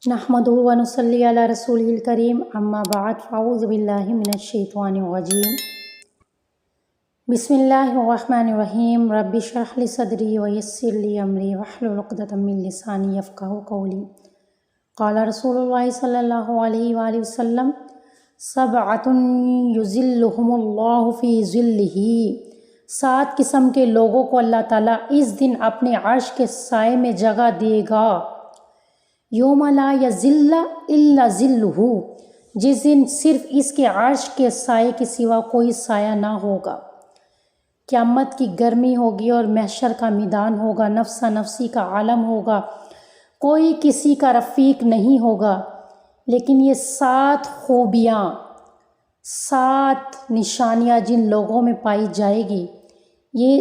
نحمدہ و نصلی علی رسولہ الکریم اما بعد فاعوذ باللہ من الشیطان الرجیم بسم اللہ الرحمن الرحیم رب اشرح لی صدری ویسر لی امری واحلل عقدۃ من لسانی یفقہوا قولی قال رسول اللہ صلی اللہ علیہ وآلہ وسلم سبعۃ یظلہم اللہ فی ظلہ، 7 قسم کے لوگوں کو اللہ تعالیٰ اس دن اپنے عرش کے سائے میں جگہ دے گا۔ یوم لا یظل الا ظلہ، جس دن صرف اس کے عرش کے سائے کے سوا کوئی سایہ نہ ہوگا۔ قیامت کی گرمی ہوگی اور محشر کا میدان ہوگا، نفسا نفسی کا عالم ہوگا، کوئی کسی کا رفیق نہیں ہوگا۔ لیکن یہ 7 خوبیاں، 7 نشانیاں جن لوگوں میں پائی جائے گی، یہ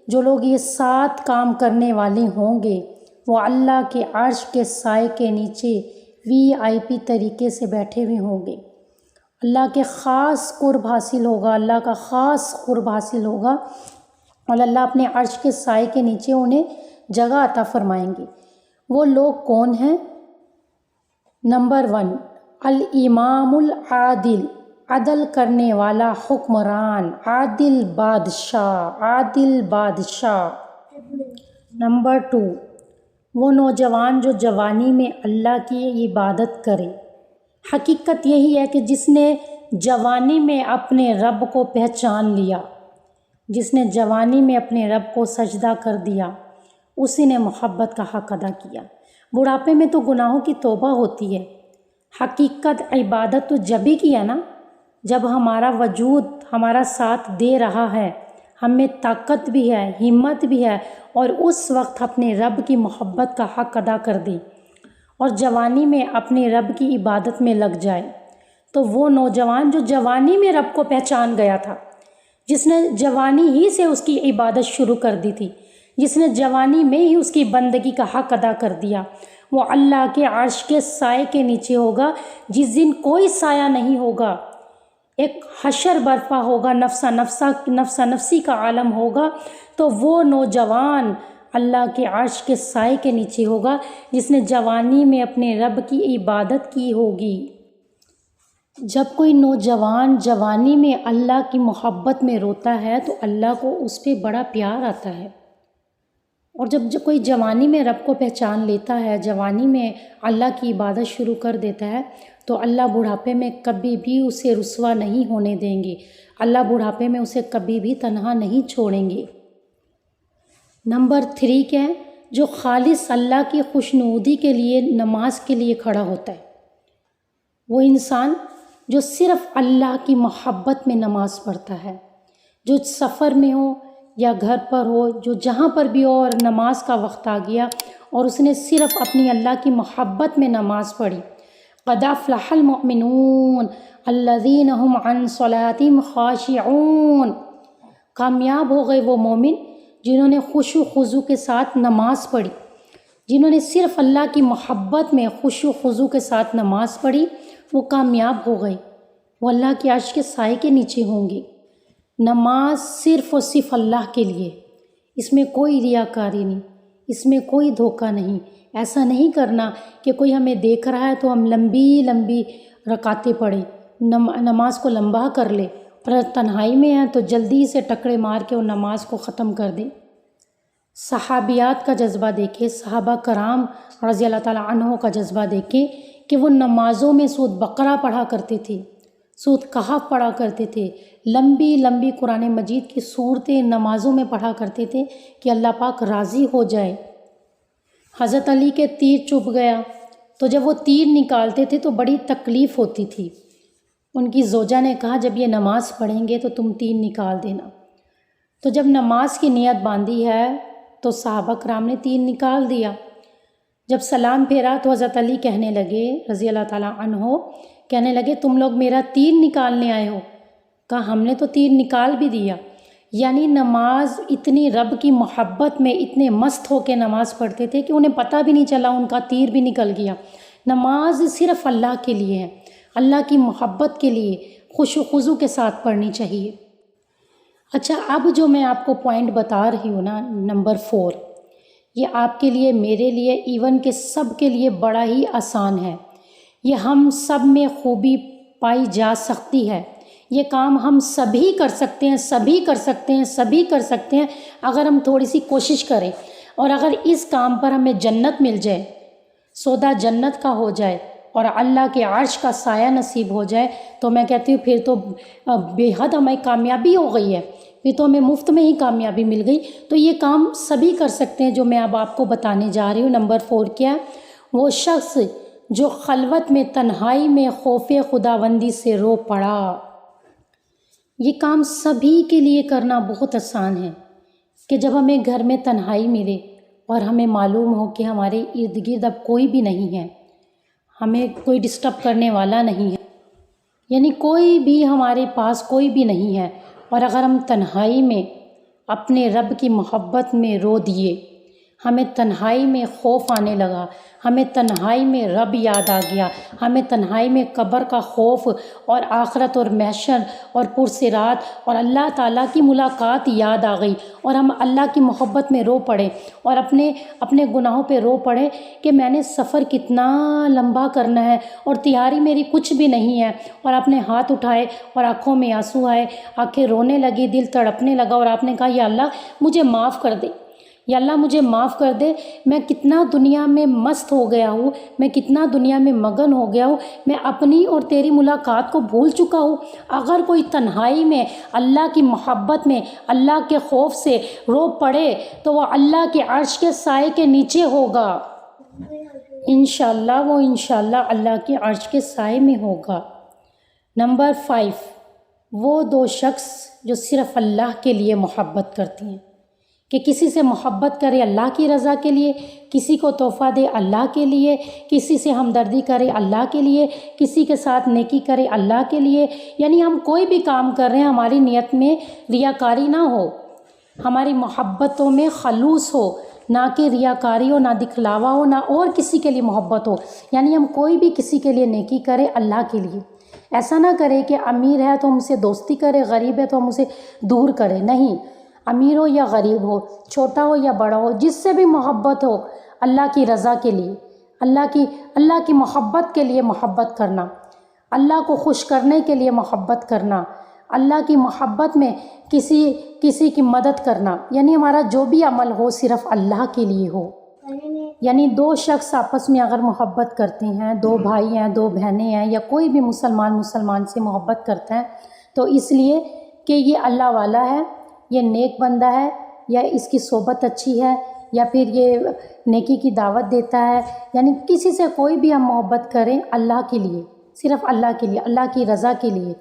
جو لوگ یہ 7 کام کرنے والے ہوں گے وہ اللہ کے عرش کے سائے کے نیچے VIP طریقے سے بیٹھے ہوئے ہوں گے۔ اللہ کے خاص قرب حاصل ہوگا، اللہ کا خاص قرب حاصل ہوگا، اور اللہ اپنے عرش کے سائے کے نیچے انہیں جگہ عطا فرمائیں گے۔ وہ لوگ کون ہیں؟ نمبر 1، الامام العادل، عدل کرنے والا حکمران، عادل بادشاہ۔ نمبر 2، وہ نوجوان جو جوانی میں اللہ کی عبادت کرے۔ حقیقت یہی ہے کہ جس نے جوانی میں اپنے رب کو پہچان لیا، جس نے جوانی میں اپنے رب کو سجدہ کر دیا، اسی نے محبت کا حق ادا کیا۔ بڑھاپے میں تو گناہوں کی توبہ ہوتی ہے، حقیقت عبادت تو جب ہی کیا نا جب ہمارا وجود ہمارا ساتھ دے رہا ہے، ہمیں طاقت بھی ہے، ہمت بھی ہے، اور اس وقت اپنے رب کی محبت کا حق ادا کر دیں اور جوانی میں اپنے رب کی عبادت میں لگ جائے۔ تو وہ نوجوان جو جوانی میں رب کو پہچان گیا تھا، جس نے جوانی ہی سے اس کی عبادت شروع کر دی تھی، جس نے جوانی میں ہی اس کی بندگی کا حق ادا کر دیا، وہ اللہ کے عرش کے سائے کے نیچے ہوگا جس دن کوئی سایہ نہیں ہوگا۔ ایک حشر برپا ہوگا، نفسا نفسی کا عالم ہوگا، تو وہ نوجوان اللہ کے عرش کے سائے کے نیچے ہوگا جس نے جوانی میں اپنے رب کی عبادت کی ہوگی۔ جب کوئی نوجوان جوانی میں اللہ کی محبت میں روتا ہے تو اللہ کو اس پہ بڑا پیار آتا ہے، اور جب کوئی جوانی میں رب کو پہچان لیتا ہے، جوانی میں اللہ کی عبادت شروع کر دیتا ہے، تو اللہ بڑھاپے میں کبھی بھی اسے رسوا نہیں ہونے دیں گے، اللہ بڑھاپے میں اسے کبھی بھی تنہا نہیں چھوڑیں گے۔ نمبر 3 کیا ہے؟ جو خالص اللہ کی خوشنودی کے لیے نماز کے لیے کھڑا ہوتا ہے۔ وہ انسان جو صرف اللہ کی محبت میں نماز پڑھتا ہے، جو سفر میں ہو یا گھر پر ہو، جو جہاں پر بھی ہو اور نماز کا وقت آ گیا اور اس نے صرف اپنی اللہ کی محبت میں نماز پڑھی۔ قد افلح المؤمنون الذین هم عن صلاتهم خاشعون، کامیاب ہو گئے وہ مومن جنہوں نے خشوع و خضوع کے ساتھ نماز پڑھی، جنہوں نے صرف اللہ کی محبت میں خشوع و خضوع کے ساتھ نماز پڑھی، وہ کامیاب ہو گئے، وہ اللہ کے عرش کے سائے کے نیچے ہوں گے۔ نماز صرف اور صرف اللہ کے لیے، اس میں کوئی ریاکاری نہیں، اس میں کوئی دھوکہ نہیں۔ ایسا نہیں کرنا کہ کوئی ہمیں دیکھ رہا ہے تو ہم لمبی رکعتیں پڑھیں، نماز کو لمبا کر لے، اور تنہائی میں ہیں تو جلدی سے ٹکرے مار کے وہ نماز کو ختم کر دیں۔ صحابیات کا جذبہ دیکھیں، صحابہ کرام رضی اللہ تعالیٰ عنہ کا جذبہ دیکھیں کہ وہ نمازوں میں سورۃ بقرہ پڑھا کرتے تھے، سورۃ کہف پڑھا کرتے تھے، لمبی قرآن مجید کی صورتیں نمازوں میں پڑھا کرتے تھے کہ اللہ پاک راضی ہو جائے۔ حضرت علی کے تیر چبھ گیا تو جب وہ تیر نکالتے تھے تو بڑی تکلیف ہوتی تھی۔ ان کی زوجہ نے کہا جب یہ نماز پڑھیں گے تو تم تیر نکال دینا۔ تو جب نماز کی نیت باندھی ہے تو صحابہ کرام نے تیر نکال دیا۔ جب سلام پھیرا تو حضرت علی کہنے لگے رضی اللہ تعالیٰ عنہ، کہنے لگے تم لوگ میرا تیر نکالنے آئے ہو؟ کہا ہم نے تو تیر نکال بھی دیا۔ یعنی نماز اتنی رب کی محبت میں اتنے مست ہو کے نماز پڑھتے تھے کہ انہیں پتہ بھی نہیں چلا ان کا تیر بھی نکل گیا۔ نماز صرف اللہ کے لیے ہے، اللہ کی محبت کے لیے خشوع و خضوع کے ساتھ پڑھنی چاہیے۔ اچھا، اب جو میں آپ کو پوائنٹ بتا رہی ہوں نا، نمبر 4، یہ آپ کے لیے، میرے لیے، ایون کہ سب کے لیے بڑا ہی آسان ہے۔ یہ ہم سب میں خوبی پائی جا سکتی ہے۔ یہ کام ہم سبھی کر سکتے ہیں، سبھی کر سکتے ہیں، سبھی کر سکتے ہیں اگر ہم تھوڑی سی کوشش کریں۔ اور اگر اس کام پر ہمیں جنت مل جائے، سودا جنت کا ہو جائے اور اللہ کے عرش کا سایہ نصیب ہو جائے، تو میں کہتی ہوں پھر تو بے حد ہمیں کامیابی ہو گئی ہے، پھر تو ہمیں مفت میں ہی کامیابی مل گئی۔ تو یہ کام سبھی کر سکتے ہیں جو میں اب آپ کو بتانے جا رہی ہوں۔ نمبر 4 کیا ہے؟ وہ شخص جو خلوت میں، تنہائی میں خوف خداوندی سے رو پڑا۔ یہ کام سبھی کے لیے کرنا بہت آسان ہے کہ جب ہمیں گھر میں تنہائی ملے اور ہمیں معلوم ہو کہ ہمارے ارد گرد اب کوئی بھی نہیں ہے، ہمیں کوئی ڈسٹرب کرنے والا نہیں ہے، یعنی کوئی بھی ہمارے پاس کوئی بھی نہیں ہے، اور اگر ہم تنہائی میں اپنے رب کی محبت میں رو دیے، ہمیں تنہائی میں خوف آنے لگا، ہمیں تنہائی میں رب یاد آ گیا، ہمیں تنہائی میں قبر کا خوف اور آخرت اور محشر اور پرصراط اور اللہ تعالیٰ کی ملاقات یاد آ گئی، اور ہم اللہ کی محبت میں رو پڑے اور اپنے گناہوں پہ رو پڑے کہ میں نے سفر کتنا لمبا کرنا ہے اور تیاری میری کچھ بھی نہیں ہے، اور آپ نے ہاتھ اٹھائے اور آنکھوں میں آنسو آئے، آنکھیں رونے لگی، دل تڑپنے لگا، اور آپ نے کہا یا اللہ مجھے معاف کر دے، یا اللہ مجھے معاف کر دے، میں کتنا دنیا میں مست ہو گیا ہوں، میں کتنا دنیا میں مگن ہو گیا ہوں، میں اپنی اور تیری ملاقات کو بھول چکا ہوں۔ اگر کوئی تنہائی میں اللہ کی محبت میں اللہ کے خوف سے رو پڑے تو وہ اللہ کے عرش کے سائے کے نیچے ہوگا، انشاءاللہ وہ انشاءاللہ اللہ کے عرش کے سائے میں ہوگا۔ نمبر 5، وہ 2 شخص جو صرف اللہ کے لیے محبت کرتے ہیں، کہ کسی سے محبت کرے اللہ کی رضا کے لیے، کسی کو تحفہ دے اللہ کے لیے، کسی سے ہمدردی کرے اللہ کے لیے، کسی کے ساتھ نیکی کرے اللہ کے لیے، یعنی ہم کوئی بھی کام کر رہے ہیں ہماری نیت میں ریاکاری نہ ہو، ہماری محبتوں میں خلوص ہو، نہ کہ ریاکاری ہو، نہ دکھلاوا ہو، نہ اور کسی کے لیے محبت ہو، یعنی ہم کوئی بھی کسی کے لیے نیکی کرے اللہ کے لیے۔ ایسا نہ کرے کہ امیر ہے تو ہم سے دوستی کرے، غریب ہے تو ہم اسے دور کرے، نہیں، امیر ہو یا غریب ہو، چھوٹا ہو یا بڑا ہو، جس سے بھی محبت ہو اللہ کی رضا کے لیے، اللہ کی محبت کے لیے محبت کرنا، اللہ کو خوش کرنے کے لیے محبت کرنا، اللہ کی محبت میں کسی کی مدد کرنا، یعنی ہمارا جو بھی عمل ہو صرف اللہ کے لیے ہو۔ یعنی 2 شخص آپس میں اگر محبت کرتے ہیں، 2 بھائی ہیں، 2 بہنیں ہیں، یا کوئی بھی مسلمان سے محبت کرتا ہے، تو اس لیے کہ یہ اللہ والا ہے، یہ نیک بندہ ہے، یا اس کی صحبت اچھی ہے، یا پھر یہ نیکی کی دعوت دیتا ہے، یعنی کسی سے کوئی بھی ہم محبت کریں اللہ کے لیے، صرف اللہ کے لیے، اللہ کی رضا کے لیے،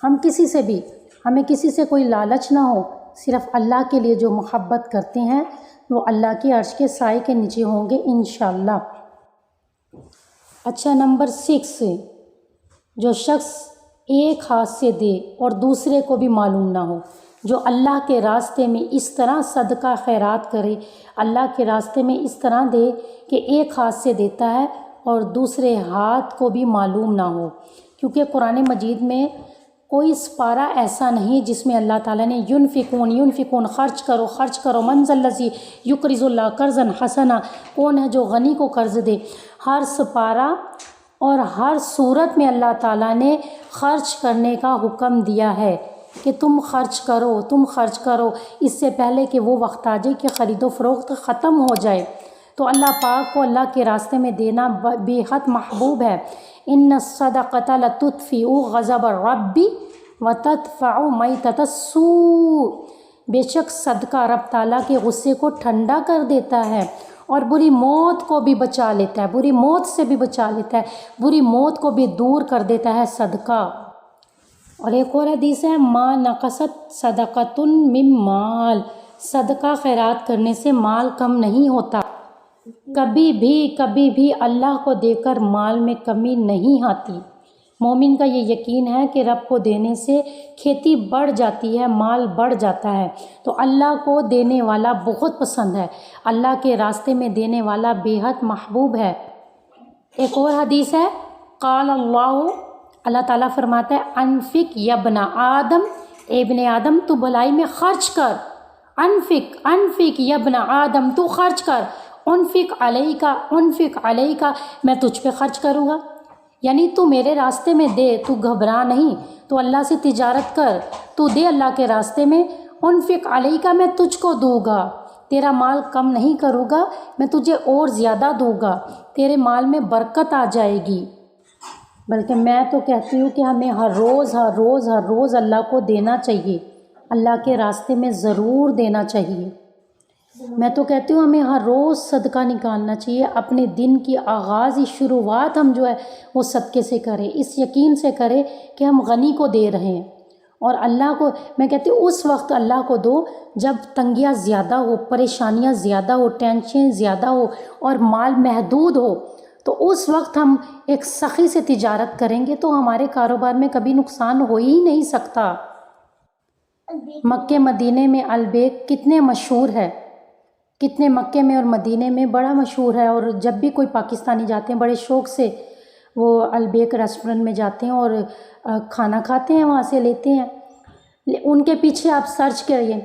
ہمیں کسی سے کوئی لالچ نہ ہو، صرف اللہ کے لیے جو محبت کرتے ہیں وہ اللہ کے عرش کے سائے کے نیچے ہوں گے انشاءاللہ۔ اچھا، نمبر 6، جو شخص ایک ہاتھ سے دے اور دوسرے کو بھی معلوم نہ ہو، جو اللہ کے راستے میں اس طرح صدقہ خیرات کرے، اللہ کے راستے میں اس طرح دے کہ ایک ہاتھ سے دیتا ہے اور دوسرے ہاتھ کو بھی معلوم نہ ہو، کیونکہ قرآن مجید میں کوئی سپارہ ایسا نہیں جس میں اللہ تعالیٰ نے ینفقون خرچ کرو من ذا الذی یقرض اللہ قرضا حسنا، کون ہے جو غنی کو قرض دے۔ ہر سپارہ اور ہر صورت میں اللہ تعالیٰ نے خرچ کرنے کا حکم دیا ہے کہ تم خرچ کرو اس سے پہلے کہ وہ وقت آ جائے کہ خرید و فروخت ختم ہو جائے۔ تو اللہ پاک کو اللہ کے راستے میں دینا بے حد محبوب ہے۔ ان الصدقۃ لتطفئ غضب الرب وتدفع میتۃ السوء، بے شک صدقہ رب تعالیٰ کے غصے کو ٹھنڈا کر دیتا ہے اور بری موت کو بھی بچا لیتا ہے، بری موت سے بھی بچا لیتا ہے، بری موت کو بھی دور کر دیتا ہے صدقہ۔ اور ایک اور حدیث ہے، ما نقصت صدقۃ من مال، صدقہ خیرات کرنے سے مال کم نہیں ہوتا، کبھی بھی اللہ کو دے کر مال میں کمی نہیں آتی۔ مومن کا یہ یقین ہے کہ رب کو دینے سے کھیتی بڑھ جاتی ہے، مال بڑھ جاتا ہے، تو اللہ کو دینے والا بہت پسند ہے، اللہ کے راستے میں دینے والا بے حد محبوب ہے۔ ایک اور حدیث ہے، قال اللہ تعالیٰ فرماتا ہے، انفق یا ابن آدم، اے ابن آدم تو بھلائی میں خرچ کر، انفق یا ابن آدم تو خرچ کر، انفق علیکا، میں تجھ پہ خرچ کروں گا، یعنی تو میرے راستے میں دے، تو گھبرا نہیں، تو اللہ سے تجارت کر، تو دے اللہ کے راستے میں۔ انفق علیکا، میں تجھ کو دوں گا، تیرا مال کم نہیں کروں گا، میں تجھے اور زیادہ دوں گا، تیرے مال میں برکت آ جائے گی۔ بلکہ میں تو کہتی ہوں کہ ہمیں ہر روز اللہ کو دینا چاہیے، اللہ کے راستے میں ضرور دینا چاہیے۔ میں تو کہتی ہوں ہمیں ہر روز صدقہ نکالنا چاہیے، اپنے دن کی آغاز شروعات ہم جو ہے وہ صدقے سے کریں، اس یقین سے کریں کہ ہم غنی کو دے رہے ہیں۔ اور اللہ کو میں کہتی ہوں اس وقت اللہ کو دو جب تنگیاں زیادہ ہو، پریشانیاں زیادہ ہو، ٹینشن زیادہ ہو اور مال محدود ہو، تو اس وقت ہم ایک سخی سے تجارت کریں گے تو ہمارے کاروبار میں کبھی نقصان ہو ہی نہیں سکتا۔ مکے مدینے میں البیک کتنے مشہور ہے، کتنے مکے میں اور مدینے میں بڑا مشہور ہے، اور جب بھی کوئی پاکستانی جاتے ہیں بڑے شوق سے وہ البیک ریسٹورنٹ میں جاتے ہیں اور کھانا کھاتے ہیں، وہاں سے لیتے ہیں۔ ان کے پیچھے آپ سرچ کریے،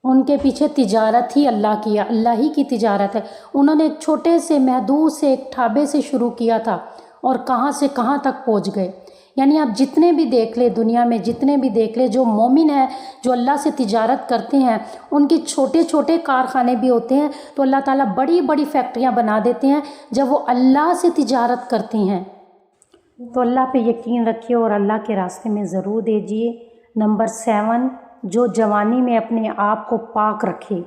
ان کے پیچھے تجارت ہی اللہ کی ہے، اللہ ہی کی تجارت ہے۔ انہوں نے ایک چھوٹے سے محدود سے ایک ڈھابے سے شروع کیا تھا اور کہاں سے کہاں تک پہنچ گئے۔ یعنی آپ جتنے بھی دیکھ لیں دنیا میں، جتنے بھی دیکھ لیں جو مومن ہیں، جو اللہ سے تجارت کرتے ہیں، ان کے چھوٹے چھوٹے کارخانے بھی ہوتے ہیں تو اللہ تعالیٰ بڑی بڑی فیکٹریاں بنا دیتے ہیں جب وہ اللہ سے تجارت کرتے ہیں۔ تو اللہ پہ یقین رکھیے اور اللہ کے راستے میں ضرور دیجیے۔ نمبر 7، جو جوانی میں اپنے آپ کو پاک رکھے،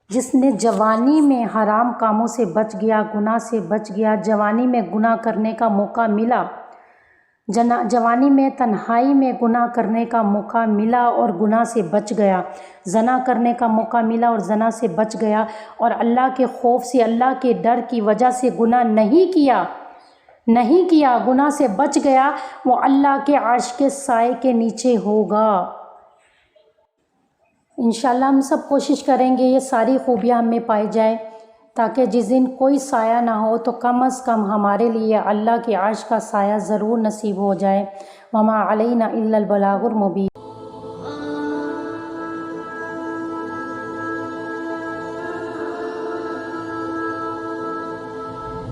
جس نے جوانی میں حرام کاموں سے بچ گیا، گناہ سے بچ گیا، جوانی میں گناہ کرنے کا موقع ملا، جوانی میں تنہائی میں گناہ کرنے کا موقع ملا اور گناہ سے بچ گیا، زنا کرنے کا موقع ملا اور زنا سے بچ گیا، اور اللہ کے خوف سے، اللہ کے ڈر کی وجہ سے گناہ نہیں کیا، گناہ سے بچ گیا، وہ اللہ کے عرش کے سائے کے نیچے ہوگا۔ انشاءاللہ ہم سب کوشش کریں گے یہ ساری خوبیاں ہم میں پائی جائیں، تاکہ جس دن کوئی سایہ نہ ہو تو کم از کم ہمارے لیے اللہ کے عرش کا سایہ ضرور نصیب ہو جائے۔ وما علینا الا البلاغ المبین۔